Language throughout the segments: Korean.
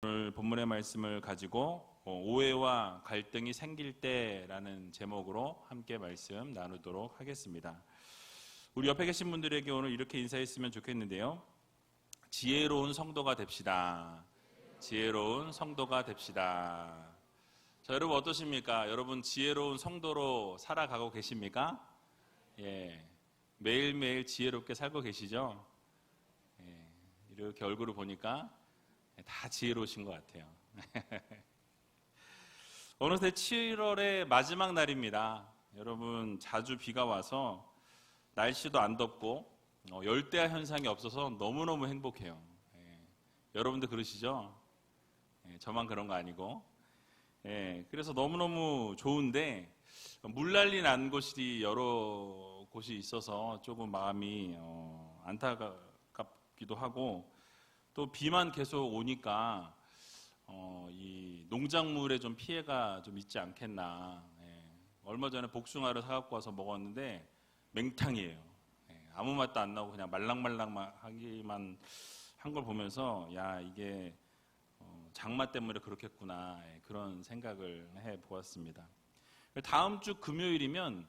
오늘 본문의 말씀을 가지고 오해와 갈등이 생길 때라는 제목으로 함께 말씀 나누도록 하겠습니다. 우리 옆에 계신 분들에게 오늘 이렇게 인사했으면 좋겠는데요. 지혜로운 성도가 됩시다. 지혜로운 성도가 됩시다. 자, 여러분 어떠십니까? 여러분 지혜로운 성도로 살아가고 계십니까? 예, 매일매일 지혜롭게 살고 계시죠? 예, 이렇게 얼굴을 보니까 다 지혜로우신 것 같아요. 어느새 7월의 마지막 날입니다. 여러분 자주 비가 와서 날씨도 안 덥고 열대야 현상이 없어서 너무너무 행복해요. 여러분도 그러시죠? 저만 그런 거 아니고. 그래서 너무너무 좋은데 물난리 난 곳이 여러 곳이 있어서 조금 마음이 안타깝기도 하고, 또 비만 계속 오니까 이 농작물에 좀 피해가 좀 있지 않겠나. 얼마 전에 복숭아를 사갖고 와서 먹었는데 맹탕이에요. 아무 맛도 안 나고 그냥 말랑말랑하기만 한 걸 보면서 야, 이게 장마 때문에 그렇겠구나, 그런 생각을 해보았습니다. 다음 주 금요일이면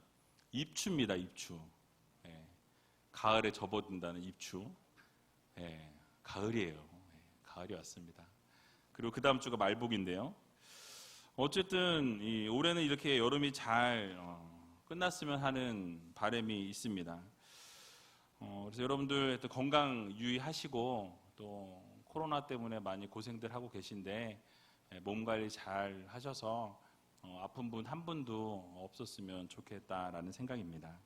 입추입니다. 입추. 가을에 접어든다는 입추. 가을이에요. 가을이 왔습니다. 그리고 그 다음 주가 말복인데요. 어쨌든 올해는 이렇게 여름이 잘 끝났으면 하는 바람이 있습니다. 그래서 여러분들 또 건강 유의하시고, 또 코로나 때문에 많이 고생들 하고 계신데 몸 관리 잘 하셔서 아픈 분 한 분도 없었으면 좋겠다라는 생각입니다.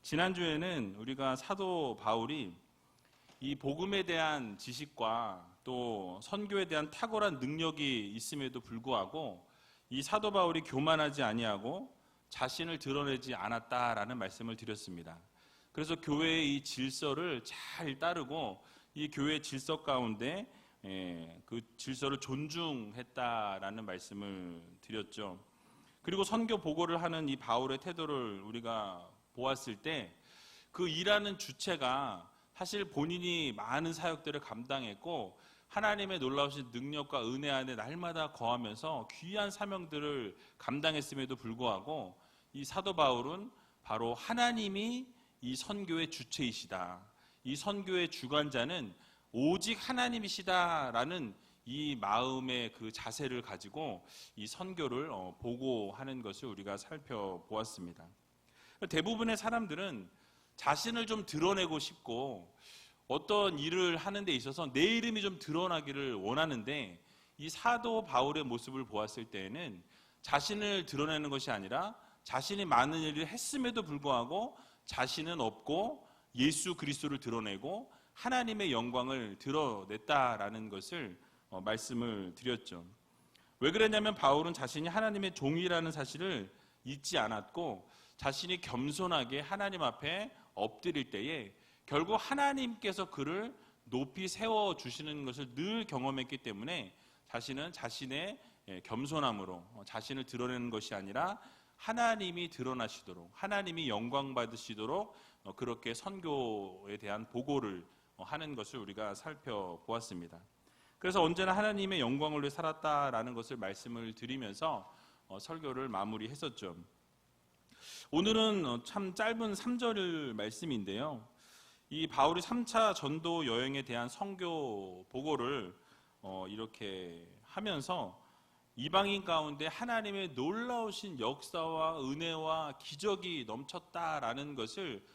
지난주에는 우리가 사도 바울이 이 복음에 대한 지식과 또 선교에 대한 탁월한 능력이 있음에도 불구하고 이 사도 바울이 교만하지 아니하고 자신을 드러내지 않았다라는 말씀을 드렸습니다. 그래서 교회의 이 질서를 잘 따르고 이 교회의 질서 가운데 그 질서를 존중했다라는 말씀을 드렸죠. 그리고 선교 보고를 하는 이 바울의 태도를 우리가 보았을 때 그 일하는 주체가 사실 본인이 많은 사역들을 감당했고 하나님의 놀라우신 능력과 은혜 안에 날마다 거하면서 귀한 사명들을 감당했음에도 불구하고 이 사도 바울은 바로 하나님이 이 선교의 주체이시다, 이 선교의 주관자는 오직 하나님이시다라는 이 마음의 그 자세를 가지고 이 선교를 보고하는 것을 우리가 살펴보았습니다. 대부분의 사람들은 자신을 좀 드러내고 싶고 어떤 일을 하는 데 있어서 내 이름이 좀 드러나기를 원하는데, 이 사도 바울의 모습을 보았을 때에는 자신을 드러내는 것이 아니라 자신이 많은 일을 했음에도 불구하고 자신은 없고 예수 그리스도를 드러내고 하나님의 영광을 드러냈다라는 것을 말씀을 드렸죠. 왜 그랬냐면 바울은 자신이 하나님의 종이라는 사실을 잊지 않았고 자신이 겸손하게 하나님 앞에 엎드릴 때에 결국 하나님께서 그를 높이 세워주시는 것을 늘 경험했기 때문에 자신은 자신의 겸손함으로 자신을 드러내는 것이 아니라 하나님이 드러나시도록, 하나님이 영광 받으시도록 그렇게 선교에 대한 보고를 하는 것을 우리가 살펴보았습니다. 그래서 언제나 하나님의 영광을 위해 살았다라는 것을 말씀을 드리면서 설교를 마무리했었죠. 오늘은 참 짧은 3절 말씀인데요. 이 바울이 3차 전도 여행에 대한 선교 보고를 이렇게 하면서 이방인 가운데 하나님의 놀라우신 역사와 은혜와 기적이 넘쳤다라는 것을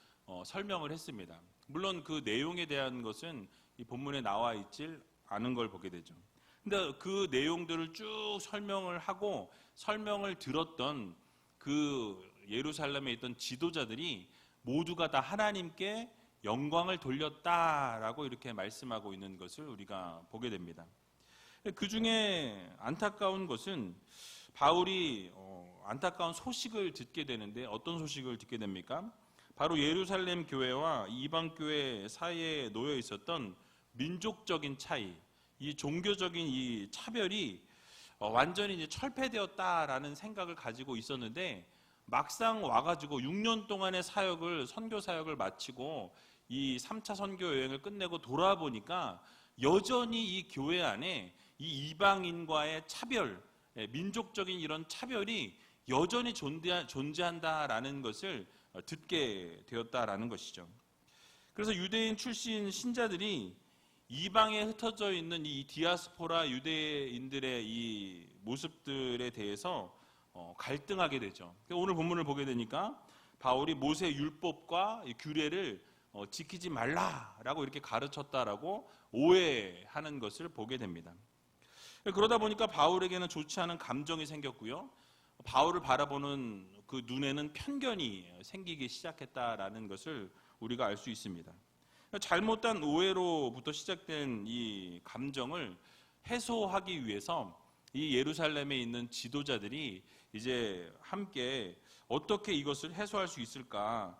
설명을 했습니다. 물론 그 내용에 대한 것은 이 본문에 나와 있질 않은 걸 보게 되죠. 근데 그 내용들을 쭉 설명을 하고 설명을 들었던 그 예루살렘에 있던 지도자들이 모두가 다 하나님께 영광을 돌렸다라고 이렇게 말씀하고 있는 것을 우리가 보게 됩니다. 그 중에 안타까운 것은 바울이 안타까운 소식을 듣게 되는데, 어떤 소식을 듣게 됩니까? 바로 예루살렘 교회와 이방 교회 사이에 놓여 있었던 민족적인 차이, 이 종교적인 이 차별이 완전히 이제 철폐되었다라는 생각을 가지고 있었는데, 막상 와가지고 6년 동안의 선교 사역을 마치고 이 3차 선교 여행을 끝내고 돌아보니까 여전히 이 교회 안에 이 이방인과의 차별, 민족적인 이런 차별이 여전히 존재한다라는 것을 듣게 되었다라는 것이죠. 그래서 유대인 출신 신자들이 이방에 흩어져 있는 이 디아스포라 유대인들의 이 모습들에 대해서 갈등하게 되죠. 오늘 본문을 보게 되니까 바울이 모세 율법과 규례를 지키지 말라라고 이렇게 가르쳤다라고 오해하는 것을 보게 됩니다. 그러다 보니까 바울에게는 좋지 않은 감정이 생겼고요. 바울을 바라보는 그 눈에는 편견이 생기기 시작했다라는 것을 우리가 알 수 있습니다. 잘못된 오해로부터 시작된 이 감정을 해소하기 위해서 이 예루살렘에 있는 지도자들이 이제 함께 어떻게 이것을 해소할 수 있을까,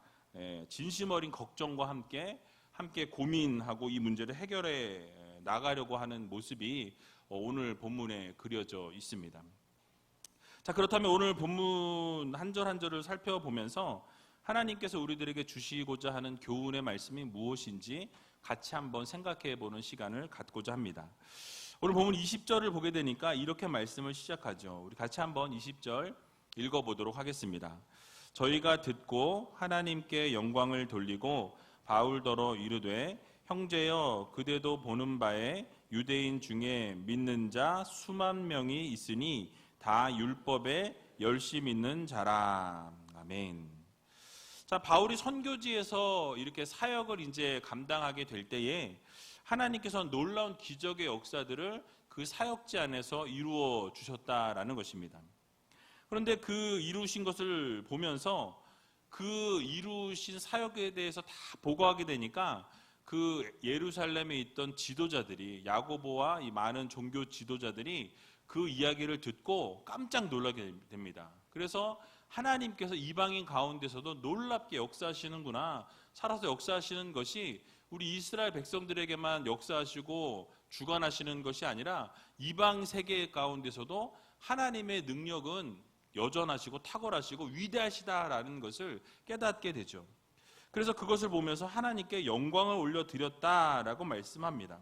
진심 어린 걱정과 함께 고민하고 이 문제를 해결해 나가려고 하는 모습이 오늘 본문에 그려져 있습니다. 자, 그렇다면 오늘 본문 한 절 한 절을 살펴보면서 하나님께서 우리들에게 주시고자 하는 교훈의 말씀이 무엇인지 같이 한번 생각해 보는 시간을 갖고자 합니다. 오늘 본문 20절을 보게 되니까 이렇게 말씀을 시작하죠. 우리 같이 한번 20절 읽어보도록 하겠습니다. 저희가 듣고 하나님께 영광을 돌리고 바울더러 이르되 형제여 그대도 보는 바에 유대인 중에 믿는 자 수만 명이 있으니 다 율법에 열심 있는 자라. 아멘. 자, 바울이 선교지에서 이렇게 사역을 이제 감당하게 될 때에 하나님께서 놀라운 기적의 역사들을 그 사역지 안에서 이루어 주셨다라는 것입니다. 그런데 그 이루신 것을 보면서 그 이루신 사역에 대해서 다 보고하게 되니까 그 예루살렘에 있던 지도자들이, 야고보와 이 많은 종교 지도자들이 그 이야기를 듣고 깜짝 놀라게 됩니다. 그래서 하나님께서 이방인 가운데서도 놀랍게 역사하시는구나, 살아서 역사하시는 것이 우리 이스라엘 백성들에게만 역사하시고 주관하시는 것이 아니라 이방 세계 가운데서도 하나님의 능력은 여전하시고 탁월하시고 위대하시다라는 것을 깨닫게 되죠. 그래서 그것을 보면서 하나님께 영광을 올려드렸다라고 말씀합니다.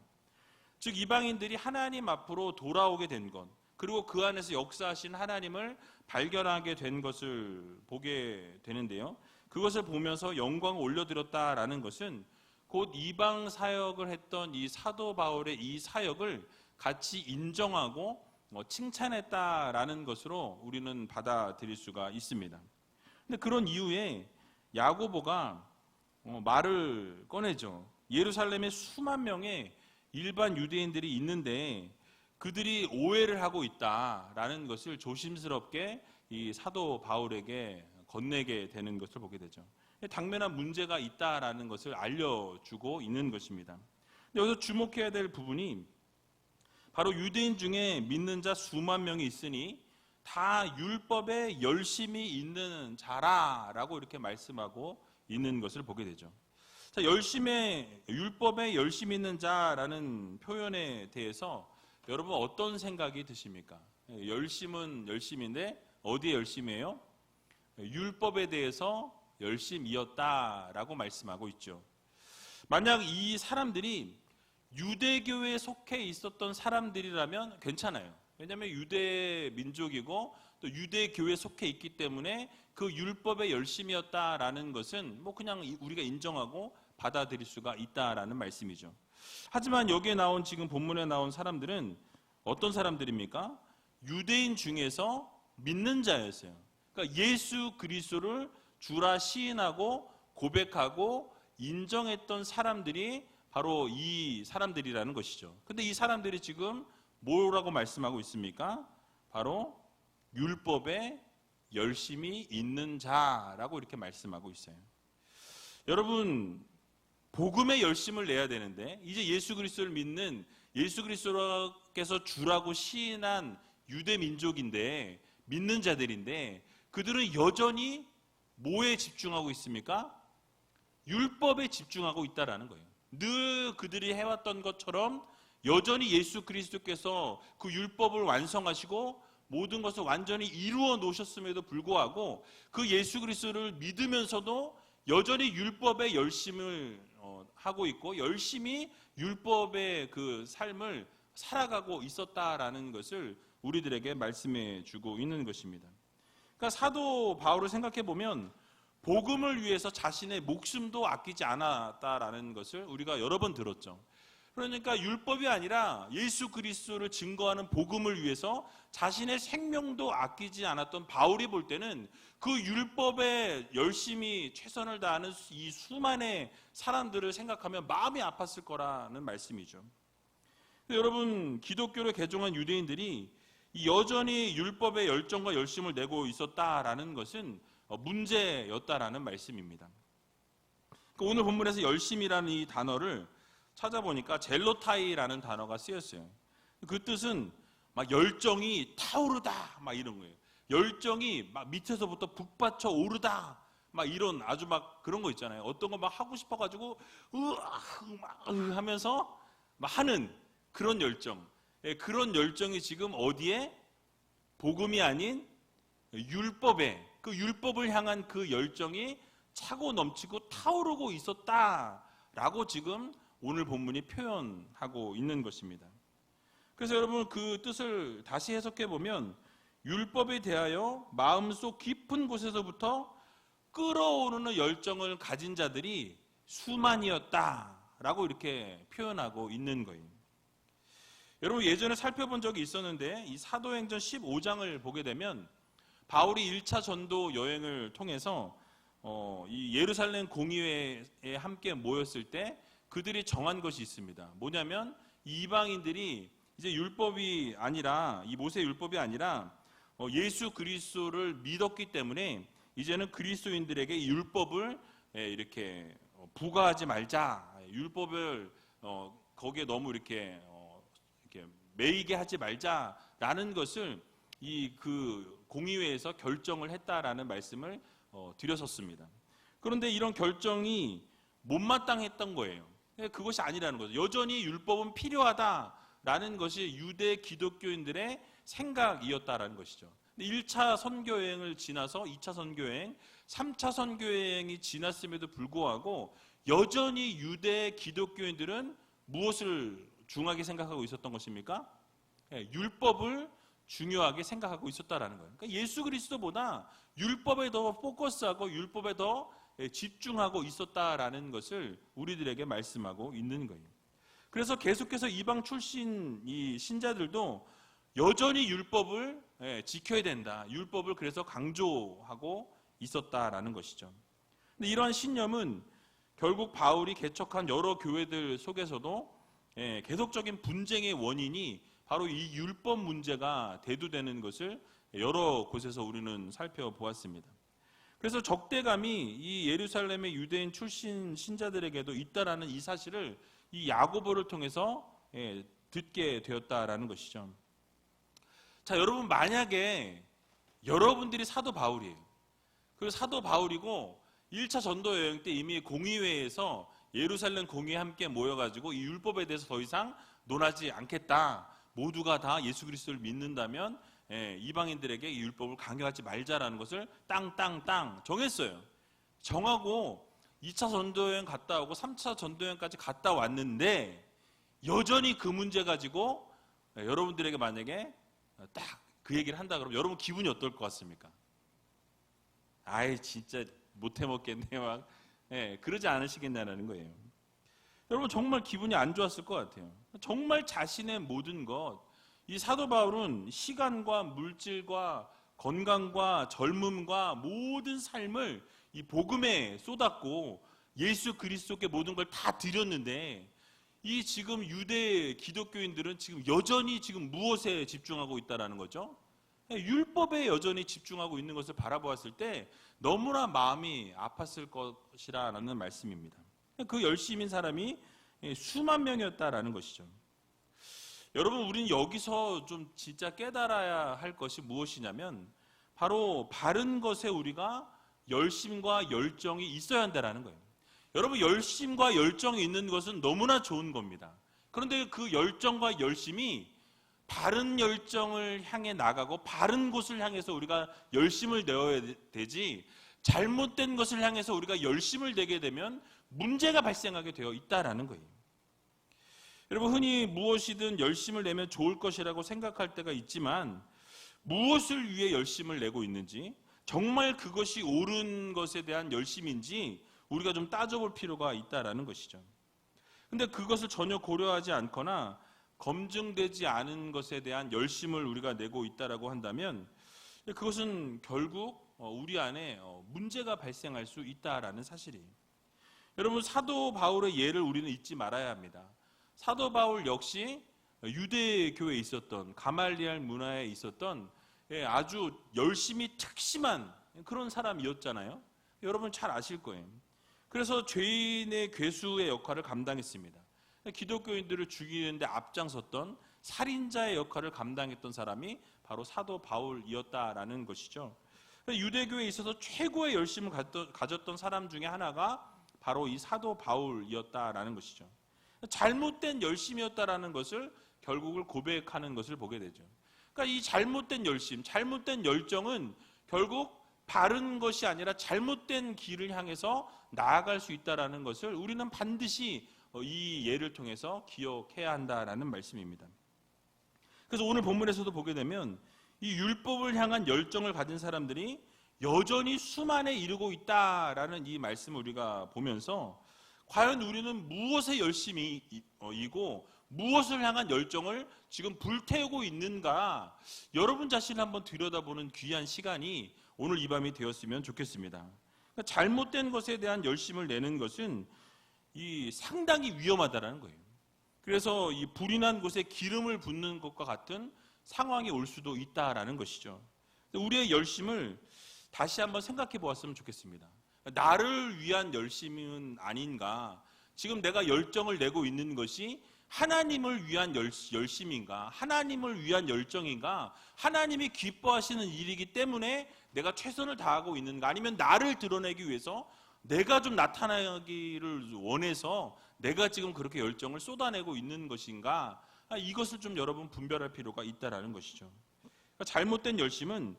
즉 이방인들이 하나님 앞으로 돌아오게 된 것, 그리고 그 안에서 역사하신 하나님을 발견하게 된 것을 보게 되는데요. 그것을 보면서 영광을 올려드렸다라는 것은 곧 이방 사역을 했던 이 사도 바울의 이 사역을 같이 인정하고 칭찬했다라는 것으로 우리는 받아들일 수가 있습니다. 근데 그런 이후에 야고보가 말을 꺼내죠. 예루살렘에 수만 명의 일반 유대인들이 있는데 그들이 오해를 하고 있다라는 것을 조심스럽게 이 사도 바울에게 건네게 되는 것을 보게 되죠. 당면한 문제가 있다라는 것을 알려주고 있는 것입니다. 여기서 주목해야 될 부분이 바로 유대인 중에 믿는 자 수만 명이 있으니 다 율법에 열심히 있는 자라라고 이렇게 말씀하고 있는 것을 보게 되죠. 자, 율법에 열심히 있는 자라는 표현에 대해서 여러분 어떤 생각이 드십니까? 열심은 열심인데 어디에 열심이에요? 율법에 대해서 열심이었다라고 말씀하고 있죠. 만약 이 사람들이 유대교에 속해 있었던 사람들이라면 괜찮아요. 왜냐하면 유대 민족이고 또 유대교에 속해 있기 때문에 그 율법에 열심이었다라는 것은 그냥 우리가 인정하고 받아들일 수가 있다라는 말씀이죠. 하지만 여기에 나온 지금 본문에 나온 사람들은 어떤 사람들입니까? 유대인 중에서 믿는 자였어요. 그러니까 예수 그리스도를 주라 시인하고 고백하고 인정했던 사람들이 바로 이 사람들이라는 것이죠. 근데 이 사람들이 지금 뭐라고 말씀하고 있습니까? 바로 율법에 열심히 있는 자라고 이렇게 말씀하고 있어요. 여러분, 복음에 열심을 내야 되는데 이제 예수 그리스도를 믿는, 예수 그리스도께서 주라고 시인한 유대 민족인데, 믿는 자들인데 그들은 여전히 뭐에 집중하고 있습니까? 율법에 집중하고 있다라는 거예요. 늘 그들이 해왔던 것처럼 여전히 예수 그리스도께서 그 율법을 완성하시고 모든 것을 완전히 이루어 놓으셨음에도 불구하고 그 예수 그리스도를 믿으면서도 여전히 율법에 열심을 하고 있고 열심히 율법의 그 삶을 살아가고 있었다라는 것을 우리들에게 말씀해 주고 있는 것입니다. 그러니까 사도 바울을 생각해 보면 복음을 위해서 자신의 목숨도 아끼지 않았다라는 것을 우리가 여러 번 들었죠. 그러니까 율법이 아니라 예수 그리스도를 증거하는 복음을 위해서 자신의 생명도 아끼지 않았던 바울이 볼 때는 그 율법에 열심히 최선을 다하는 이 수많은 사람들을 생각하면 마음이 아팠을 거라는 말씀이죠. 여러분, 기독교를 개종한 유대인들이 여전히 율법의 열정과 열심을 내고 있었다라는 것은 문제였다라는 말씀입니다. 오늘 본문에서 열심이라는 이 단어를 찾아보니까 젤로타이라는 단어가 쓰였어요. 그 뜻은 막 열정이 타오르다 막 이런 거예요. 열정이 막 밑에서부터 북받쳐 오르다 막 이런 아주 막 그런 거 있잖아요. 어떤 거 막 하고 싶어가지고 막 하면서 막 하는 그런 열정. 그런 열정이 지금 어디에? 복음이 아닌 율법에, 그 율법을 향한 그 열정이 차고 넘치고 타오르고 있었다라고 지금 오늘 본문이 표현하고 있는 것입니다. 그래서 여러분, 그 뜻을 다시 해석해 보면 율법에 대하여 마음속 깊은 곳에서부터 끓어오르는 열정을 가진 자들이 수만이었다라고 이렇게 표현하고 있는 거예요. 여러분, 예전에 살펴본 적이 있었는데 이 사도행전 15장을 보게 되면 바울이 1차 전도 여행을 통해서 이 예루살렘 공의회에 함께 모였을 때 그들이 정한 것이 있습니다. 뭐냐면 이방인들이 이제 율법이 아니라, 이 모세 율법이 아니라 예수 그리스도를 믿었기 때문에 이제는 그리스도인들에게 이 율법을 이렇게 부과하지 말자. 율법을 거기에 너무 이렇게 매이게 하지 말자라는 것을 이 그 공의회에서 결정을 했다라는 말씀을 드렸었습니다. 그런데 이런 결정이 못마땅했던 거예요. 그것이 아니라는 거죠. 여전히 율법은 필요하다라는 것이 유대 기독교인들의 생각이었다라는 것이죠. 1차 선교여행을 지나서 2차 선교여행, 3차 선교여행이 지났음에도 불구하고 여전히 유대 기독교인들은 무엇을 중요하게 생각하고 있었던 것입니까? 율법을 중요하게 생각하고 있었다라는 거예요. 그러니까 예수 그리스도보다 율법에 더 포커스하고 율법에 더 집중하고 있었다라는 것을 우리들에게 말씀하고 있는 거예요. 그래서 계속해서 이방 출신 이 신자들도 여전히 율법을 지켜야 된다. 율법을 그래서 강조하고 있었다라는 것이죠. 근데 이러한 신념은 결국 바울이 개척한 여러 교회들 속에서도 계속적인 분쟁의 원인이 바로 이 율법 문제가 대두되는 것을 여러 곳에서 우리는 살펴보았습니다. 그래서 적대감이 이 예루살렘의 유대인 출신 신자들에게도 있다라는 이 사실을 이 야고보를 통해서 듣게 되었다라는 것이죠. 자, 여러분, 만약에 여러분들이 사도 바울이에요. 그 사도 바울이고 1차 전도 여행 때 이미 공의회에서 예루살렘 공의회 함께 모여가지고 이 율법에 대해서 더 이상 논하지 않겠다. 모두가 다 예수 그리스도를 믿는다면 이방인들에게 이 율법을 강요하지 말자라는 것을 땅 정했어요. 정하고 2차 전도여행 갔다 오고 3차 전도여행까지 갔다 왔는데 여전히 그 문제 가지고 여러분들에게 만약에 딱 그 얘기를 한다 그러면 여러분 기분이 어떨 것 같습니까? 아이 진짜 못해 먹겠네 막 그러지 않으시겠냐는 거예요. 여러분 정말 기분이 안 좋았을 것 같아요. 정말 자신의 모든 것, 이 사도 바울은 시간과 물질과 건강과 젊음과 모든 삶을 이 복음에 쏟았고 예수 그리스도께 모든 걸 다 드렸는데 이 지금 유대 기독교인들은 지금 여전히 지금 무엇에 집중하고 있다라는 거죠? 율법에 여전히 집중하고 있는 것을 바라보았을 때 너무나 마음이 아팠을 것이라는 말씀입니다. 그 열심인 사람이 수만 명이었다라는 것이죠. 여러분, 우리는 여기서 좀 진짜 깨달아야 할 것이 무엇이냐면 바로 바른 것에 우리가 열심과 열정이 있어야 한다는 거예요. 여러분, 열심과 열정이 있는 것은 너무나 좋은 겁니다. 그런데 그 열정과 열심이 바른 열정을 향해 나가고 바른 곳을 향해서 우리가 열심을 내어야 되지 잘못된 것을 향해서 우리가 열심을 내게 되면 문제가 발생하게 되어 있다라는 거예요. 여러분, 흔히 무엇이든 열심을 내면 좋을 것이라고 생각할 때가 있지만 무엇을 위해 열심을 내고 있는지, 정말 그것이 옳은 것에 대한 열심인지 우리가 좀 따져볼 필요가 있다라는 것이죠. 근데 그것을 전혀 고려하지 않거나 검증되지 않은 것에 대한 열심을 우리가 내고 있다라고 한다면 그것은 결국 우리 안에 문제가 발생할 수 있다라는 사실이에요. 여러분, 사도 바울의 예를 우리는 잊지 말아야 합니다. 사도 바울 역시 유대교에 있었던, 가말리알 문화에 있었던 아주 열심히 특심한 그런 사람이었잖아요. 여러분 잘 아실 거예요. 그래서 죄인의 괴수의 역할을 감당했습니다. 기독교인들을 죽이는데 앞장섰던 살인자의 역할을 감당했던 사람이 바로 사도 바울이었다라는 것이죠. 유대교에 있어서 최고의 열심을 가졌던 사람 중에 하나가 바로 이 사도 바울이었다라는 것이죠. 잘못된 열심이었다라는 것을 결국을 고백하는 것을 보게 되죠. 그러니까 이 잘못된 열심, 잘못된 열정은 결국 바른 것이 아니라 잘못된 길을 향해서 나아갈 수 있다라는 것을 우리는 반드시 이 예를 통해서 기억해야 한다라는 말씀입니다. 그래서 오늘 본문에서도 보게 되면 이 율법을 향한 열정을 가진 사람들이 여전히 수만에 이르고 있다라는 이 말씀을 우리가 보면서 과연 우리는 무엇에 열심히 이고 무엇을 향한 열정을 지금 불태우고 있는가, 여러분 자신을 한번 들여다보는 귀한 시간이 오늘 이 밤이 되었으면 좋겠습니다. 그러니까 잘못된 것에 대한 열심을 내는 것은 이 상당히 위험하다라는 거예요. 그래서 이 불이 난 곳에 기름을 붓는 것과 같은 상황이 올 수도 있다라는 것이죠. 우리의 열심을 다시 한번 생각해 보았으면 좋겠습니다. 나를 위한 열심은 아닌가? 지금 내가 열정을 내고 있는 것이 하나님을 위한 열심인가? 하나님을 위한 열정인가? 하나님이 기뻐하시는 일이기 때문에 내가 최선을 다하고 있는가? 아니면 나를 드러내기 위해서 내가 좀 나타나기를 원해서 내가 지금 그렇게 열정을 쏟아내고 있는 것인가? 이것을 좀 여러분 분별할 필요가 있다라는 것이죠. 그러니까 잘못된 열심은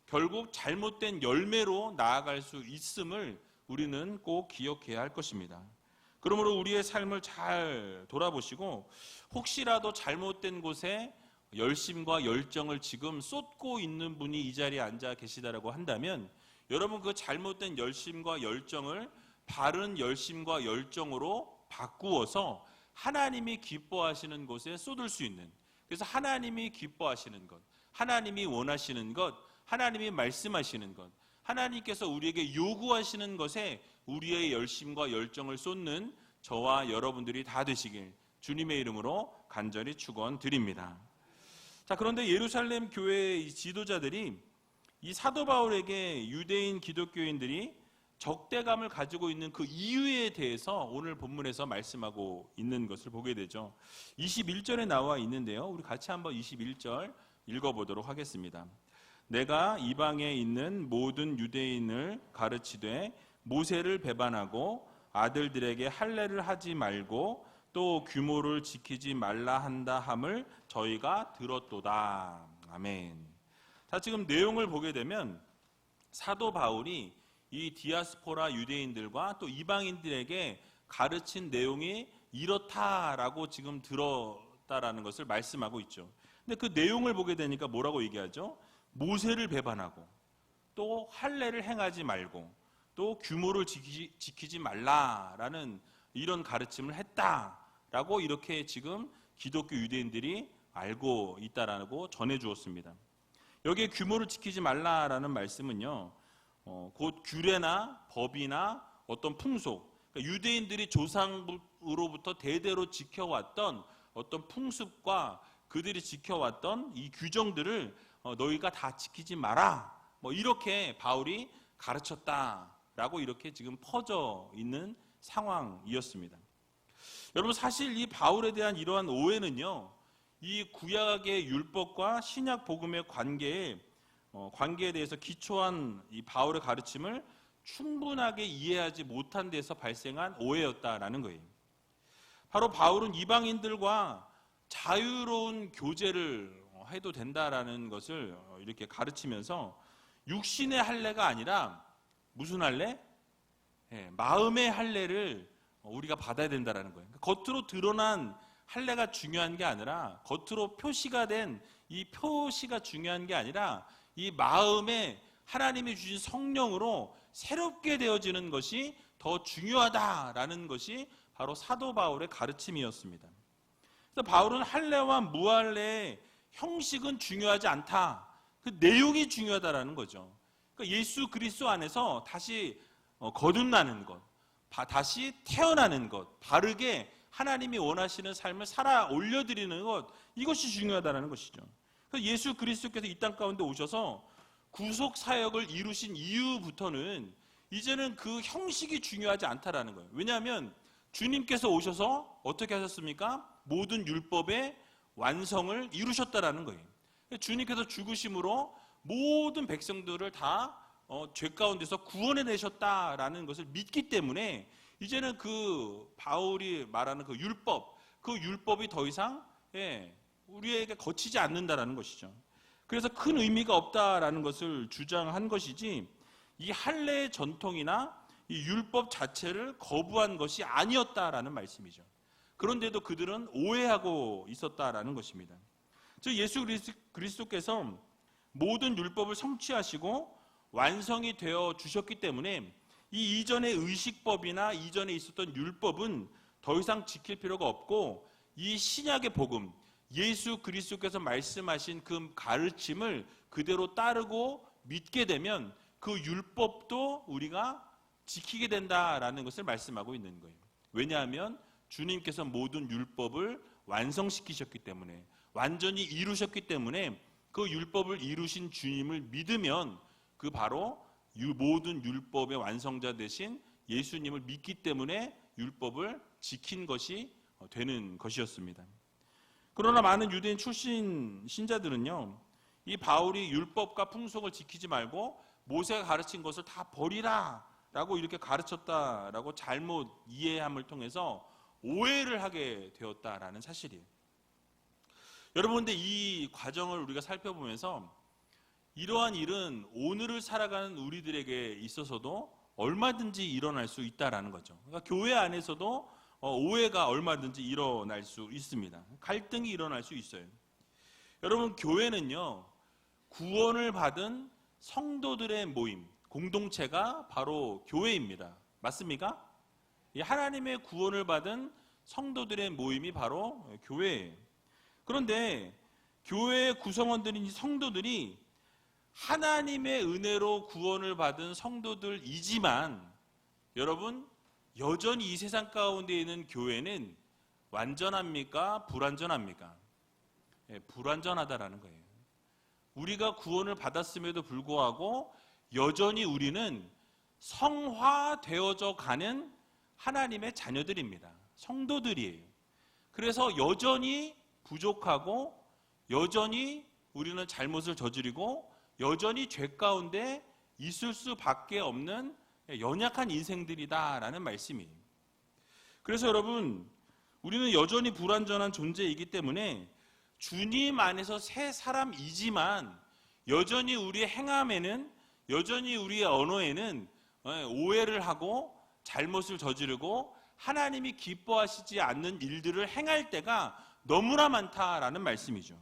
결국 잘못된 열매로 나아갈 수 있음을 우리는 꼭 기억해야 할 것입니다. 그러므로 우리의 삶을 잘 돌아보시고 혹시라도 잘못된 곳에 열심과 열정을 지금 쏟고 있는 분이 이 자리에 앉아 계시다라고 한다면 여러분 그 잘못된 열심과 열정을 바른 열심과 열정으로 바꾸어서 하나님이 기뻐하시는 곳에 쏟을 수 있는, 그래서 하나님이 기뻐하시는 것, 하나님이 원하시는 것, 하나님이 말씀하시는 것, 하나님께서 우리에게 요구하시는 것에 우리의 열심과 열정을 쏟는 저와 여러분들이 다 되시길 주님의 이름으로 간절히 축원드립니다. 자, 그런데 예루살렘 교회의 지도자들이 이 사도 바울에게 유대인 기독교인들이 적대감을 가지고 있는 그 이유에 대해서 오늘 본문에서 말씀하고 있는 것을 보게 되죠. 21절에 나와 있는데요. 우리 같이 한번 21절 읽어보도록 하겠습니다. 내가 이방에 있는 모든 유대인을 가르치되 모세를 배반하고 아들들에게 할례를 하지 말고 또 규모를 지키지 말라 한다 함을 저희가 들었도다. 아멘. 자, 지금 내용을 보게 되면 사도 바울이 이 디아스포라 유대인들과 또 이방인들에게 가르친 내용이 이렇다라고 지금 들었다라는 것을 말씀하고 있죠. 근데 그 내용을 보게 되니까 뭐라고 얘기하죠? 모세를 배반하고 또 할례를 행하지 말고 또 규모를 지키지 말라라는 이런 가르침을 했다라고 이렇게 지금 기독교 유대인들이 알고 있다라고 전해 주었습니다. 여기에 규모를 지키지 말라라는 말씀은요, 곧 규례나 법이나 어떤 풍속, 그러니까 유대인들이 조상으로부터 대대로 지켜왔던 어떤 풍습과 그들이 지켜왔던 이 규정들을 너희가 다 지키지 마라, 뭐 이렇게 바울이 가르쳤다라고 이렇게 지금 퍼져 있는 상황이었습니다. 여러분, 사실 이 바울에 대한 이러한 오해는요, 이 구약의 율법과 신약 복음의 관계에 대해서 기초한 이 바울의 가르침을 충분하게 이해하지 못한 데서 발생한 오해였다라는 거예요. 바로 바울은 이방인들과 자유로운 교제를 해도 된다라는 것을 이렇게 가르치면서 육신의 할례가 아니라 무슨 할례? 마음의 할례를 우리가 받아야 된다라는 거예요. 겉으로 드러난 할례가 중요한 게 아니라, 겉으로 표시가 된 이 표시가 중요한 게 아니라, 이 마음에 하나님이 주신 성령으로 새롭게 되어지는 것이 더 중요하다라는 것이 바로 사도 바울의 가르침이었습니다. 그래서 바울은 할례와 무할례의 형식은 중요하지 않다, 그 내용이 중요하다라는 거죠. 그러니까 예수 그리스도 안에서 다시 거듭나는 것, 다시 태어나는 것, 바르게 하나님이 원하시는 삶을 살아 올려드리는 것, 이것이 중요하다는 것이죠. 그래서 예수 그리스도께서 이 땅 가운데 오셔서 구속 사역을 이루신 이후부터는 이제는 그 형식이 중요하지 않다라는 거예요. 왜냐하면 주님께서 오셔서 어떻게 하셨습니까? 모든 율법의 완성을 이루셨다라는 거예요. 주님께서 죽으심으로 모든 백성들을 다 죄 가운데서 구원해내셨다라는 것을 믿기 때문에 이제는 그 바울이 말하는 그 율법이 더 이상 우리에게 거치지 않는다라는 것이죠. 그래서 큰 의미가 없다라는 것을 주장한 것이지, 이 할례의 전통이나 이 율법 자체를 거부한 것이 아니었다라는 말씀이죠. 그런데도 그들은 오해하고 있었다라는 것입니다. 즉 예수 그리스도께서 모든 율법을 성취하시고 완성이 되어 주셨기 때문에 이 이전의 의식법이나 이전에 있었던 율법은 더 이상 지킬 필요가 없고, 이 신약의 복음, 예수 그리스도께서 말씀하신 그 가르침을 그대로 따르고 믿게 되면 그 율법도 우리가 지키게 된다라는 것을 말씀하고 있는 거예요. 왜냐하면 주님께서 모든 율법을 완성시키셨기 때문에, 완전히 이루셨기 때문에 그 율법을 이루신 주님을 믿으면 그 바로 모든 율법의 완성자 되신 예수님을 믿기 때문에 율법을 지킨 것이 되는 것이었습니다. 그러나 많은 유대인 출신 신자들은요, 이 바울이 율법과 풍속을 지키지 말고 모세가 가르친 것을 다 버리라 라고 이렇게 가르쳤다라고 잘못 이해함을 통해서 오해를 하게 되었다라는 사실이에요. 여러분, 근데 이 과정을 우리가 살펴보면서 이러한 일은 오늘을 살아가는 우리들에게 있어서도 얼마든지 일어날 수 있다라는 거죠. 그러니까 교회 안에서도 오해가 얼마든지 일어날 수 있습니다. 갈등이 일어날 수 있어요. 여러분, 교회는요, 구원을 받은 성도들의 모임, 공동체가 바로 교회입니다. 맞습니까? 하나님의 구원을 받은 성도들의 모임이 바로 교회예요. 그런데 교회의 구성원들인 성도들이 하나님의 은혜로 구원을 받은 성도들이지만, 여러분, 여전히 이 세상 가운데 있는 교회는 완전합니까? 불완전합니까? 불완전하다라는 거예요. 우리가 구원을 받았음에도 불구하고 여전히 우리는 성화되어져 가는 하나님의 자녀들입니다. 성도들이에요. 그래서 여전히 부족하고, 여전히 우리는 잘못을 저지르고, 여전히 죄 가운데 있을 수밖에 없는 연약한 인생들이다라는 말씀이에요. 그래서 여러분, 우리는 여전히 불완전한 존재이기 때문에 주님 안에서 새 사람이지만 여전히 우리의 행함에는, 여전히 우리의 언어에는 오해를 하고 잘못을 저지르고 하나님이 기뻐하시지 않는 일들을 행할 때가 너무나 많다라는 말씀이죠.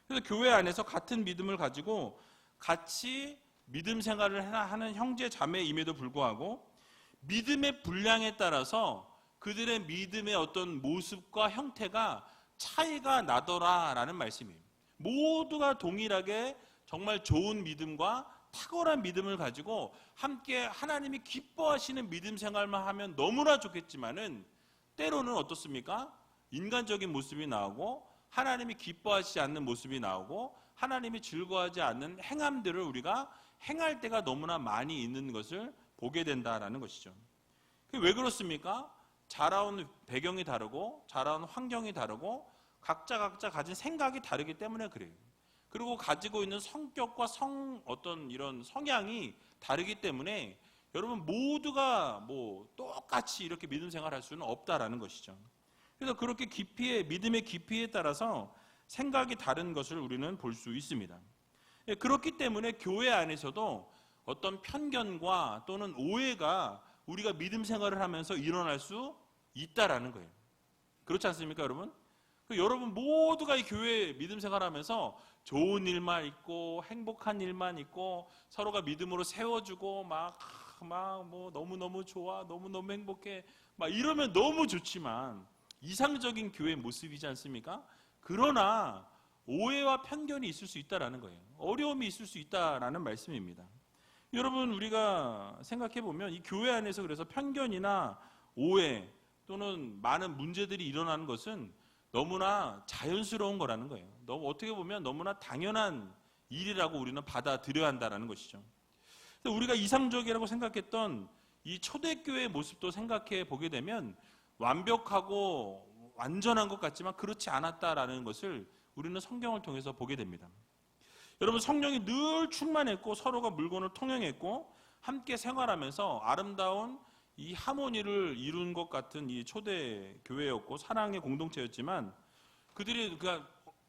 그래서 교회 안에서 같은 믿음을 가지고 같이 믿음 생활을 하는 형제 자매임에도 불구하고 믿음의 분량에 따라서 그들의 믿음의 어떤 모습과 형태가 차이가 나더라라는 말씀이에요. 모두가 동일하게 정말 좋은 믿음과 탁월한 믿음을 가지고 함께 하나님이 기뻐하시는 믿음 생활만 하면 너무나 좋겠지만은, 때로는 어떻습니까? 인간적인 모습이 나오고 하나님이 기뻐하시지 않는 모습이 나오고 하나님이 즐거워하지 않는 행함들을 우리가 행할 때가 너무나 많이 있는 것을 보게 된다라는 것이죠. 왜 그렇습니까? 자라온 배경이 다르고 자라온 환경이 다르고 각자 가진 생각이 다르기 때문에 그래요. 그리고 가지고 있는 성격과 어떤 이런 성향이 다르기 때문에 여러분 모두가 똑같이 이렇게 믿음 생활할 수는 없다라는 것이죠. 그래서 그렇게 믿음의 깊이에 따라서 생각이 다른 것을 우리는 볼 수 있습니다. 그렇기 때문에 교회 안에서도 어떤 편견과 또는 오해가 우리가 믿음 생활을 하면서 일어날 수 있다라는 거예요. 그렇지 않습니까, 여러분? 여러분 모두가 이 교회 믿음 생활하면서 좋은 일만 있고 행복한 일만 있고 서로가 믿음으로 세워주고 막 뭐 너무너무 좋아, 너무너무 행복해 막 이러면 너무 좋지만 이상적인 교회 모습이지 않습니까? 그러나 오해와 편견이 있을 수 있다라는 거예요. 어려움이 있을 수 있다라는 말씀입니다. 여러분, 우리가 생각해 보면 이 교회 안에서 그래서 편견이나 오해 또는 많은 문제들이 일어나는 것은 너무나 자연스러운 거라는 거예요. 어떻게 보면 너무나 당연한 일이라고 우리는 받아들여야 한다는 것이죠. 우리가 이상적이라고 생각했던 이 초대교회의 모습도 생각해 보게 되면 완벽하고 완전한 것 같지만 그렇지 않았다라는 것을 우리는 성경을 통해서 보게 됩니다. 여러분, 성령이 늘 충만했고 서로가 물건을 통용했고 함께 생활하면서 아름다운 이 하모니를 이룬 것 같은 이 초대교회였고 사랑의 공동체였지만 그들이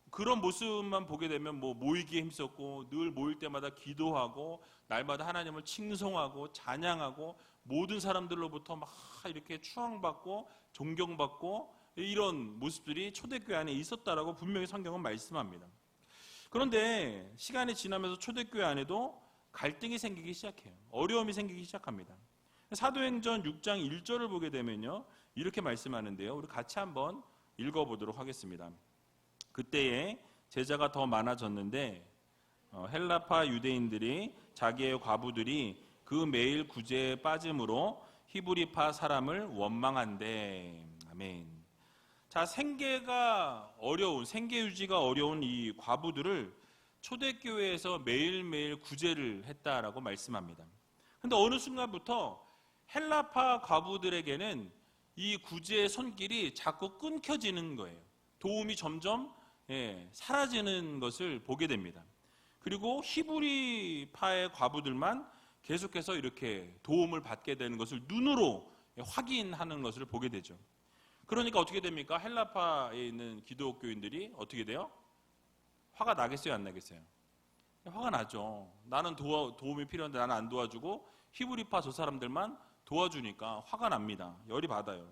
그런 모습만 보게 되면 모이기에 힘썼고 늘 모일 때마다 기도하고 날마다 하나님을 칭송하고 찬양하고 모든 사람들로부터 막 이렇게 추앙받고 존경받고 이런 모습들이 초대교회 안에 있었다라고 분명히 성경은 말씀합니다. 그런데 시간이 지나면서 초대교회 안에도 갈등이 생기기 시작해요. 어려움이 생기기 시작합니다. 사도행전 6장 1절을 보게 되면요, 이렇게 말씀하는데요, 우리 같이 한번 읽어보도록 하겠습니다. 그때에 제자가 더 많아졌는데 헬라파 유대인들이 자기의 과부들이 그 매일 구제에 빠짐으로 히브리파 사람을 원망한대. 아멘. 자, 생계 유지가 어려운 이 과부들을 초대교회에서 매일매일 구제를 했다라고 말씀합니다. 근데 어느 순간부터 헬라파 과부들에게는 이 구제의 손길이 자꾸 끊겨지는 거예요. 도움이 점점 사라지는 것을 보게 됩니다. 그리고 히브리파의 과부들만 계속해서 이렇게 도움을 받게 되는 것을 눈으로 확인하는 것을 보게 되죠. 그러니까 어떻게 됩니까? 헬라파에 있는 기독교인들이 어떻게 돼요? 화가 나겠어요, 안 나겠어요? 화가 나죠. 나는 도움이 필요한데 나는 안 도와주고 히브리파 저 사람들만 도와주니까 화가 납니다. 열이 받아요.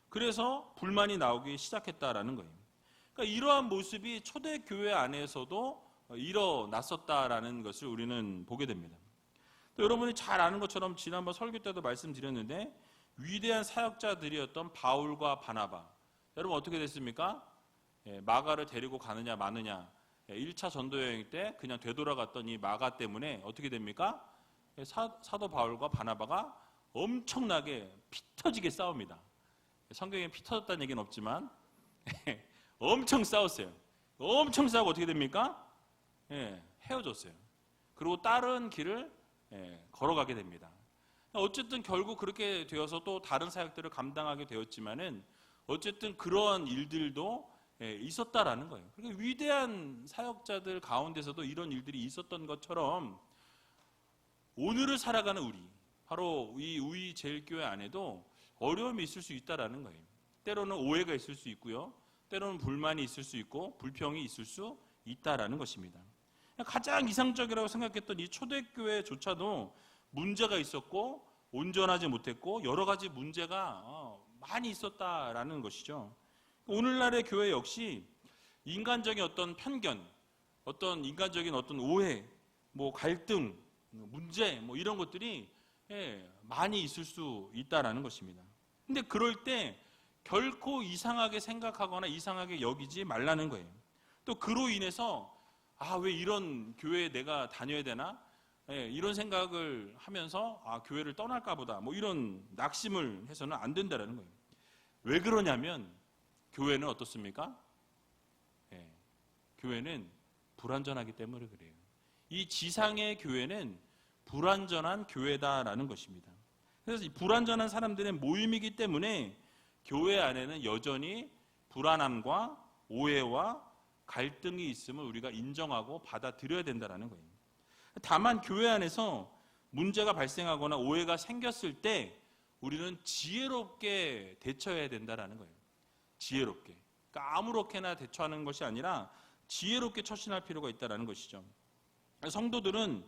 그래서 불만이 나오기 시작했다라는 거예요. 그러니까 이러한 모습이 초대교회 안에서도 일어났었다라는 것을 우리는 보게 됩니다. 또 여러분이 잘 아는 것처럼 지난번 설교 때도 말씀드렸는데 위대한 사역자들이었던 바울과 바나바, 여러분 어떻게 됐습니까? 마가를 데리고 가느냐 마느냐, 1차 전도여행 때 그냥 되돌아갔던 이 마가 때문에 어떻게 됩니까? 사도 바울과 바나바가 엄청나게 피 터지게 싸웁니다. 성경에 피 터졌다는 얘기는 없지만 엄청 싸웠어요. 엄청 싸우고 어떻게 됩니까? 헤어졌어요. 그리고 다른 길을 걸어가게 됩니다. 어쨌든 결국 그렇게 되어서 또 다른 사역들을 감당하게 되었지만은 어쨌든 그러한 일들도 있었다라는 거예요. 그러니까 위대한 사역자들 가운데서도 이런 일들이 있었던 것처럼 오늘을 살아가는 우리, 바로 이 우리 제일교회 안에도 어려움이 있을 수 있다라는 거예요. 때로는 오해가 있을 수 있고요, 때로는 불만이 있을 수 있고 불평이 있을 수 있다라는 것입니다. 가장 이상적이라고 생각했던 이 초대교회조차도 문제가 있었고 온전하지 못했고 여러 가지 문제가 많이 있었다라는 것이죠. 오늘날의 교회 역시 인간적인 어떤 편견, 어떤 인간적인 어떤 오해, 갈등, 문제 이런 것들이 많이 있을 수 있다라는 것입니다. 근데 그럴 때 결코 이상하게 생각하거나 이상하게 여기지 말라는 거예요. 또 그로 인해서 왜 이런 교회에 내가 다녀야 되나? 이런 생각을 하면서 교회를 떠날까 보다 이런 낙심을 해서는 안 된다는 거예요. 왜 그러냐면 교회는 어떻습니까? 교회는 불완전하기 때문에 그래요. 이 지상의 교회는 불완전한 교회다라는 것입니다. 그래서 이 불완전한 사람들의 모임이기 때문에 교회 안에는 여전히 불안함과 오해와 갈등이 있음을 우리가 인정하고 받아들여야 된다는 거예요. 다만 교회 안에서 문제가 발생하거나 오해가 생겼을 때 우리는 지혜롭게 대처해야 된다는 거예요. 지혜롭게. 그러니까 아무렇게나 대처하는 것이 아니라 지혜롭게 처신할 필요가 있다는 것이죠. 성도들은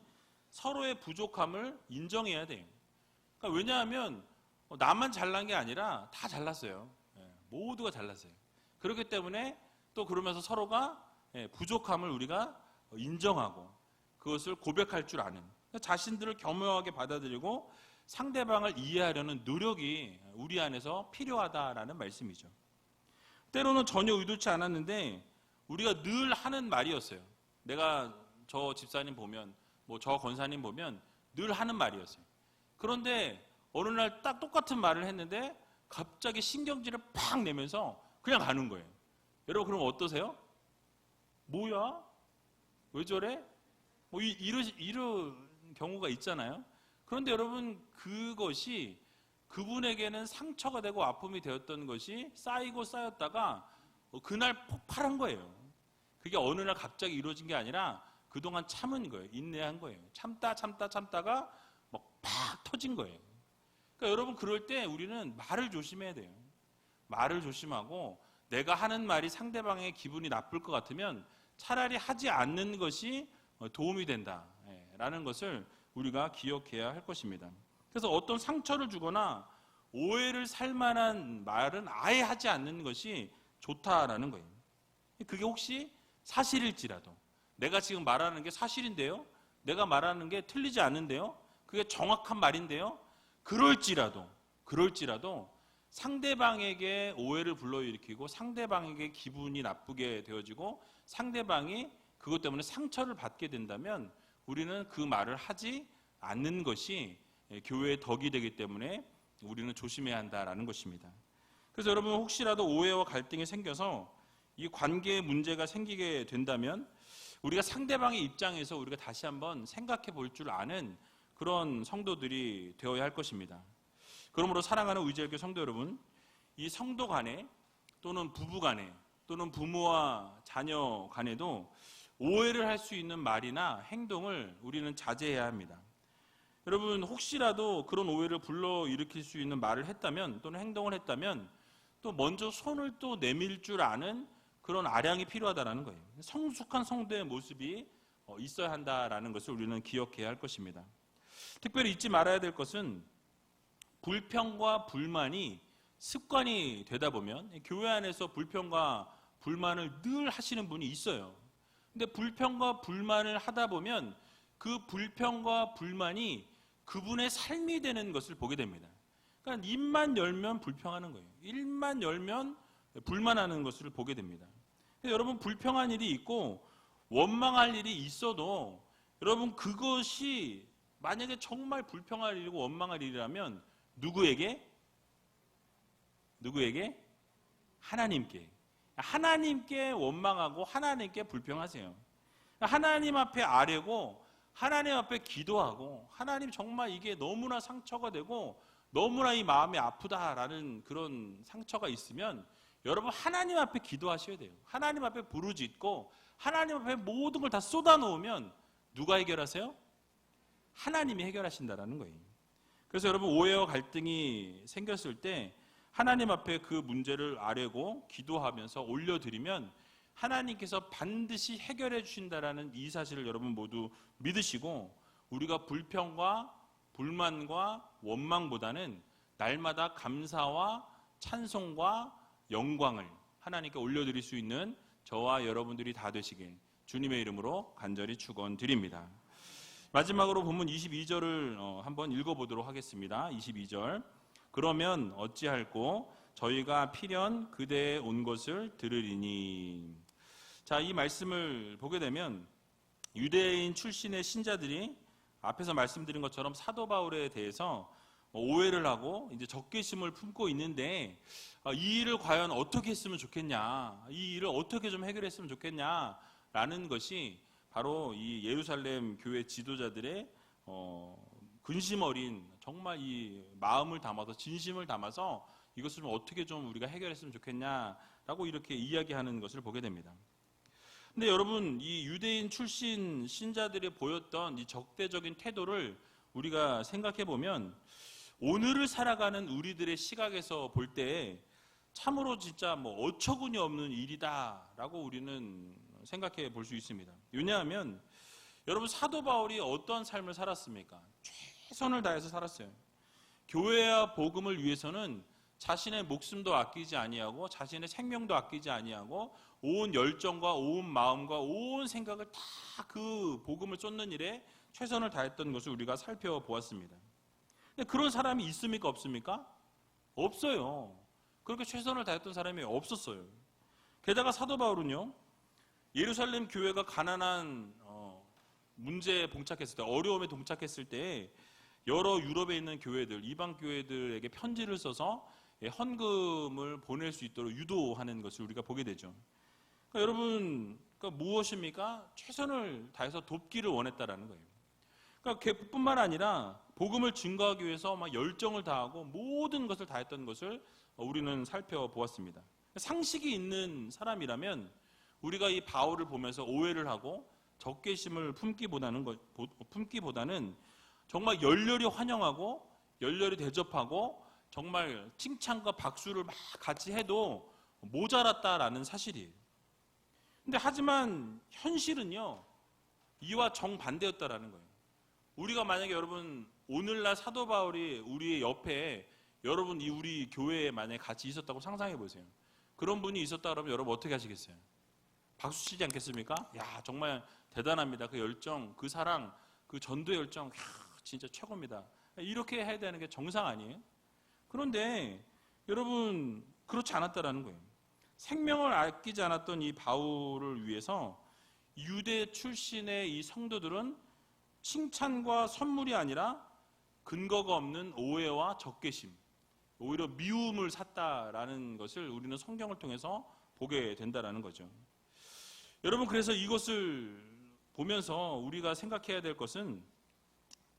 서로의 부족함을 인정해야 돼요. 그러니까 왜냐하면 나만 잘난 게 아니라 다 잘났어요. 모두가 잘났어요. 그렇기 때문에 또 그러면서 서로가 부족함을 우리가 인정하고 그것을 고백할 줄 아는, 자신들을 겸허하게 받아들이고 상대방을 이해하려는 노력이 우리 안에서 필요하다라는 말씀이죠. 때로는 전혀 의도치 않았는데 우리가 늘 하는 말이었어요. 내가 저 집사님 보면, 뭐 저 권사님 보면 늘 하는 말이었어요. 그런데 어느 날 딱 똑같은 말을 했는데 갑자기 신경질을 팍 내면서 그냥 가는 거예요. 여러분 그럼 어떠세요? 뭐야? 왜 저래? 뭐 이런 경우가 있잖아요. 그런데 여러분 그것이 그분에게는 상처가 되고 아픔이 되었던 것이 쌓이고 쌓였다가 그날 폭발한 거예요. 그게 어느 날 갑자기 이루어진 게 아니라 그동안 참은 거예요. 인내한 거예요. 참다가 막 팍 터진 거예요. 그러니까 여러분 그럴 때 우리는 말을 조심해야 돼요. 말을 조심하고 내가 하는 말이 상대방의 기분이 나쁠 것 같으면 차라리 하지 않는 것이 도움이 된다라는 것을 우리가 기억해야 할 것입니다. 그래서 어떤 상처를 주거나 오해를 살 만한 말은 아예 하지 않는 것이 좋다라는 거예요. 그게 혹시 사실일지라도, 내가 지금 말하는 게 사실인데요, 내가 말하는 게 틀리지 않은데요, 그게 정확한 말인데요, 그럴지라도 상대방에게 오해를 불러일으키고 상대방에게 기분이 나쁘게 되어지고 상대방이 그것 때문에 상처를 받게 된다면 우리는 그 말을 하지 않는 것이 교회의 덕이 되기 때문에 우리는 조심해야 한다라는 것입니다. 그래서 여러분 혹시라도 오해와 갈등이 생겨서 이 관계에 문제가 생기게 된다면 우리가 상대방의 입장에서 우리가 다시 한번 생각해 볼 줄 아는 그런 성도들이 되어야 할 것입니다. 그러므로 사랑하는 의지할교 성도 여러분, 이 성도 간에 또는 부부 간에 또는 부모와 자녀 간에도 오해를 할 수 있는 말이나 행동을 우리는 자제해야 합니다. 여러분 혹시라도 그런 오해를 불러일으킬 수 있는 말을 했다면 또는 행동을 했다면 또 먼저 손을 또 내밀 줄 아는 그런 아량이 필요하다는 거예요. 성숙한 성도의 모습이 있어야 한다라는 것을 우리는 기억해야 할 것입니다. 특별히 잊지 말아야 될 것은 불평과 불만이 습관이 되다 보면 교회 안에서 불평과 불만을 늘 하시는 분이 있어요. 근데 불평과 불만을 하다 보면 그 불평과 불만이 그분의 삶이 되는 것을 보게 됩니다. 그러니까 입만 열면 불평하는 거예요. 입만 열면 불만하는 것을 보게 됩니다. 여러분 불평한 일이 있고 원망할 일이 있어도 여러분 그것이 만약에 정말 불평할 일이고 원망할 일이라면 누구에게? 하나님께 원망하고 하나님께 불평하세요. 하나님 앞에 아뢰고 하나님 앞에 기도하고 하나님 정말 이게 너무나 상처가 되고 너무나 이 마음이 아프다라는 그런 상처가 있으면 여러분 하나님 앞에 기도하셔야 돼요. 하나님 앞에 부르짖고 하나님 앞에 모든 걸 다 쏟아놓으면 누가 해결하세요? 하나님이 해결하신다라는 거예요. 그래서 여러분 오해와 갈등이 생겼을 때 하나님 앞에 그 문제를 아뢰고 기도하면서 올려드리면 하나님께서 반드시 해결해 주신다라는 이 사실을 여러분 모두 믿으시고 우리가 불평과 불만과 원망보다는 날마다 감사와 찬송과 영광을 하나님께 올려드릴 수 있는 저와 여러분들이 다 되시길 주님의 이름으로 간절히 축원드립니다. 마지막으로 본문 22절을 한번 읽어보도록 하겠습니다. 22절. 그러면 어찌할꼬 저희가 필연 그대에 온 것을 들으리니. 자, 이 말씀을 보게 되면 유대인 출신의 신자들이 앞에서 말씀드린 것처럼 사도 바울에 대해서 오해를 하고 이제 적개심을 품고 있는데 이 일을 과연 어떻게 했으면 좋겠냐, 이 일을 어떻게 좀 해결했으면 좋겠냐라는 것이 바로 이 예루살렘 교회 지도자들의 근심 어린 정말 이 마음을 담아서 진심을 담아서 이것을 어떻게 좀 우리가 해결했으면 좋겠냐라고 이렇게 이야기하는 것을 보게 됩니다. 근데 여러분 이 유대인 출신 신자들이 보였던 이 적대적인 태도를 우리가 생각해 보면 오늘을 살아가는 우리들의 시각에서 볼 때 참으로 진짜 뭐 어처구니 없는 일이다라고 우리는 생각해 볼 수 있습니다. 왜냐하면 여러분 사도 바울이 어떤 삶을 살았습니까? 최선을 다해서 살았어요. 교회와 복음을 위해서는 자신의 목숨도 아끼지 아니하고 자신의 생명도 아끼지 아니하고 온 열정과 온 마음과 온 생각을 다 그 복음을 쫓는 일에 최선을 다했던 것을 우리가 살펴보았습니다. 근데 그런 사람이 있습니까 없습니까? 없어요. 그렇게 최선을 다했던 사람이 없었어요. 게다가 사도 바울은요, 예루살렘 교회가 가난한 문제에 봉착했을 때, 어려움에 동착했을 때 여러 유럽에 있는 교회들, 이방 교회들에게 편지를 써서 헌금을 보낼 수 있도록 유도하는 것을 우리가 보게 되죠. 그러니까 여러분, 그러니까 무엇입니까? 최선을 다해서 돕기를 원했다라는 거예요. 그러니까 그뿐만 아니라 복음을 증거하기 위해서 막 열정을 다하고 모든 것을 다했던 것을 우리는 살펴보았습니다. 상식이 있는 사람이라면 우리가 이 바울을 보면서 오해를 하고 적개심을 품기보다는 정말 열렬히 환영하고 열렬히 대접하고 정말 칭찬과 박수를 막 같이 해도 모자랐다라는 사실이에요. 근데 하지만 현실은요, 이와 정반대였다라는 거예요. 우리가 만약에 여러분 오늘날 사도 바울이 우리의 옆에 여러분 우리 교회에 만약에 같이 있었다고 상상해 보세요. 그런 분이 있었다 그러면 여러분 어떻게 하시겠어요? 박수 치지 않겠습니까? 야, 정말 대단합니다. 그 열정, 그 사랑, 그 전도의 열정, 진짜 최고입니다. 이렇게 해야 되는 게 정상 아니에요? 그런데 여러분 그렇지 않았다라는 거예요. 생명을 아끼지 않았던 이 바울을 위해서 유대 출신의 이 성도들은 칭찬과 선물이 아니라 근거가 없는 오해와 적개심, 오히려 미움을 샀다라는 것을 우리는 성경을 통해서 보게 된다라는 거죠. 여러분, 그래서 이것을 보면서 우리가 생각해야 될 것은,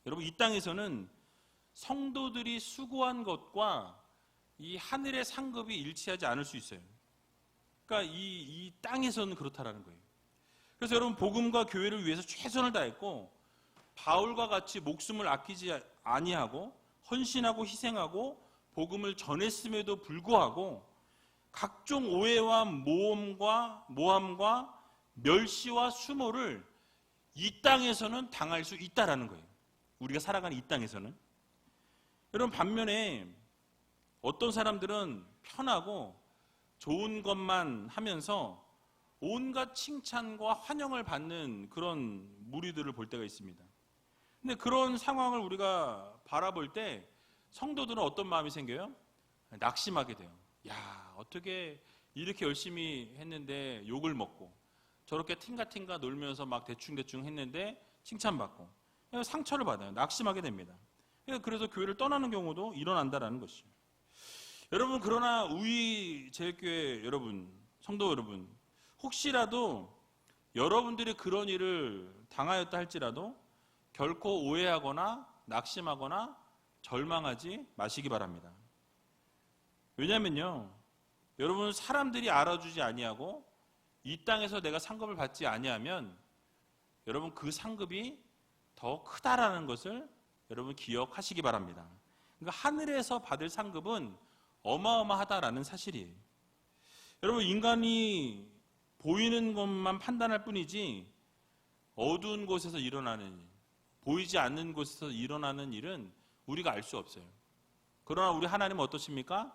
여러분 이 땅에서는 성도들이 수고한 것과 이 하늘의 상급이 일치하지 않을 수 있어요. 그러니까 이 땅에서는 그렇다라는 거예요. 그래서 여러분 복음과 교회를 위해서 최선을 다했고 바울과 같이 목숨을 아끼지 아니하고 헌신하고 희생하고 복음을 전했음에도 불구하고 각종 오해와 모함과 멸시와 수모를 이 땅에서는 당할 수 있다라는 거예요. 우리가 살아가는 이 땅에서는. 여러분 반면에 어떤 사람들은 편하고 좋은 것만 하면서 온갖 칭찬과 환영을 받는 그런 무리들을 볼 때가 있습니다. 근데 그런 상황을 우리가 바라볼 때 성도들은 어떤 마음이 생겨요? 낙심하게 돼요. 야, 어떻게 이렇게 열심히 했는데 욕을 먹고 저렇게 팅가팅가 놀면서 막 대충대충 했는데 칭찬받고 상처를 받아요. 낙심하게 됩니다. 그래서 교회를 떠나는 경우도 일어난다라는 것이죠. 여러분, 그러나 우리 제일교회 여러분, 성도 여러분, 혹시라도 여러분들이 그런 일을 당하였다 할지라도 결코 오해하거나 낙심하거나 절망하지 마시기 바랍니다. 왜냐면요, 여러분 사람들이 알아주지 아니하고 이 땅에서 내가 상급을 받지 아니하면 여러분 그 상급이 더 크다라는 것을 여러분 기억하시기 바랍니다. 그러니까 하늘에서 받을 상급은 어마어마하다라는 사실이에요. 여러분 인간이 보이는 것만 판단할 뿐이지 어두운 곳에서 일어나는 일, 보이지 않는 곳에서 일어나는 일은 우리가 알 수 없어요. 그러나 우리 하나님은 어떠십니까?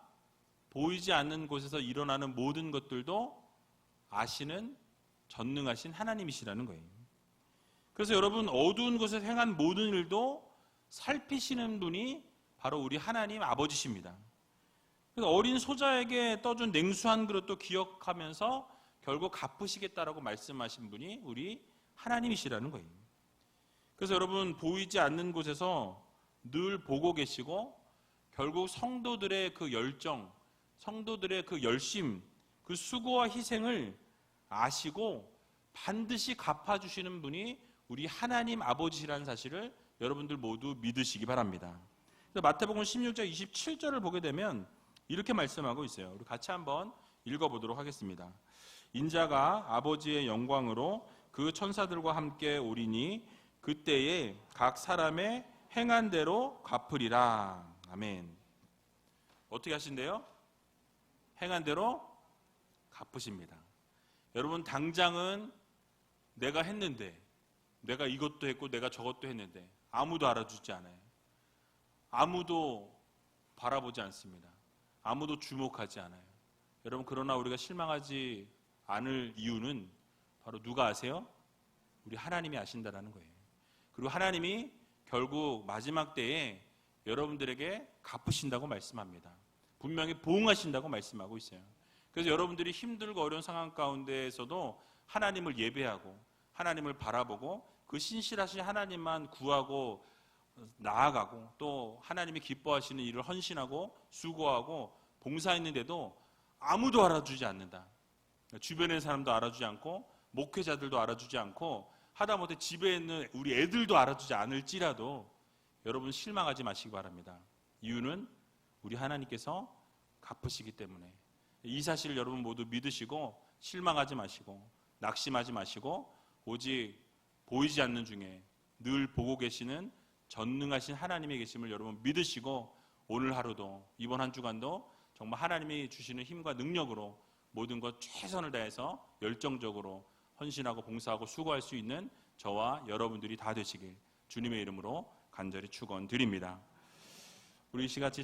보이지 않는 곳에서 일어나는 모든 것들도 아시는 전능하신 하나님이시라는 거예요. 그래서 여러분 어두운 곳에서 행한 모든 일도 살피시는 분이 바로 우리 하나님 아버지십니다. 그래서 어린 소자에게 떠준 냉수 한 그릇도 기억하면서 결국 갚으시겠다라고 말씀하신 분이 우리 하나님이시라는 거예요. 그래서 여러분 보이지 않는 곳에서 늘 보고 계시고 결국 성도들의 그 열정, 성도들의 그 열심, 그 수고와 희생을 아시고 반드시 갚아주시는 분이 우리 하나님 아버지라는 사실을 여러분들 모두 믿으시기 바랍니다. 마태복음 16장 27절을 보게 되면 이렇게 말씀하고 있어요. 우리 같이 한번 읽어보도록 하겠습니다. 인자가 아버지의 영광으로 그 천사들과 함께 오리니 그때에 각 사람의 행한 대로 갚으리라. 아멘. 어떻게 하신대요? 행한 대로 갚으십니다. 여러분 당장은 내가 했는데, 내가 이것도 했고 내가 저것도 했는데 아무도 알아주지 않아요. 아무도 바라보지 않습니다. 아무도 주목하지 않아요. 여러분, 그러나 우리가 실망하지 않을 이유는 바로 누가 아세요? 우리 하나님이 아신다라는 거예요. 그리고 하나님이 결국 마지막 때에 여러분들에게 갚으신다고 말씀합니다. 분명히 보응하신다고 말씀하고 있어요. 그래서 여러분들이 힘들고 어려운 상황 가운데에서도 하나님을 예배하고 하나님을 바라보고 그 신실하신 하나님만 구하고 나아가고 또 하나님이 기뻐하시는 일을 헌신하고 수고하고 봉사했는데도 아무도 알아주지 않는다. 주변의 사람도 알아주지 않고 목회자들도 알아주지 않고 하다못해 집에 있는 우리 애들도 알아주지 않을지라도 여러분 실망하지 마시기 바랍니다. 이유는 우리 하나님께서 갚으시기 때문에. 이 사실을 여러분 모두 믿으시고 실망하지 마시고 낙심하지 마시고 오직 보이지 않는 중에 늘 보고 계시는 전능하신 하나님의 계심을 여러분 믿으시고 오늘 하루도 이번 한 주간도 정말 하나님이 주시는 힘과 능력으로 모든 것 최선을 다해서 열정적으로 헌신하고 봉사하고 수고할 수 있는 저와 여러분들이 다 되시길 주님의 이름으로 간절히 축원드립니다. 우리 시같이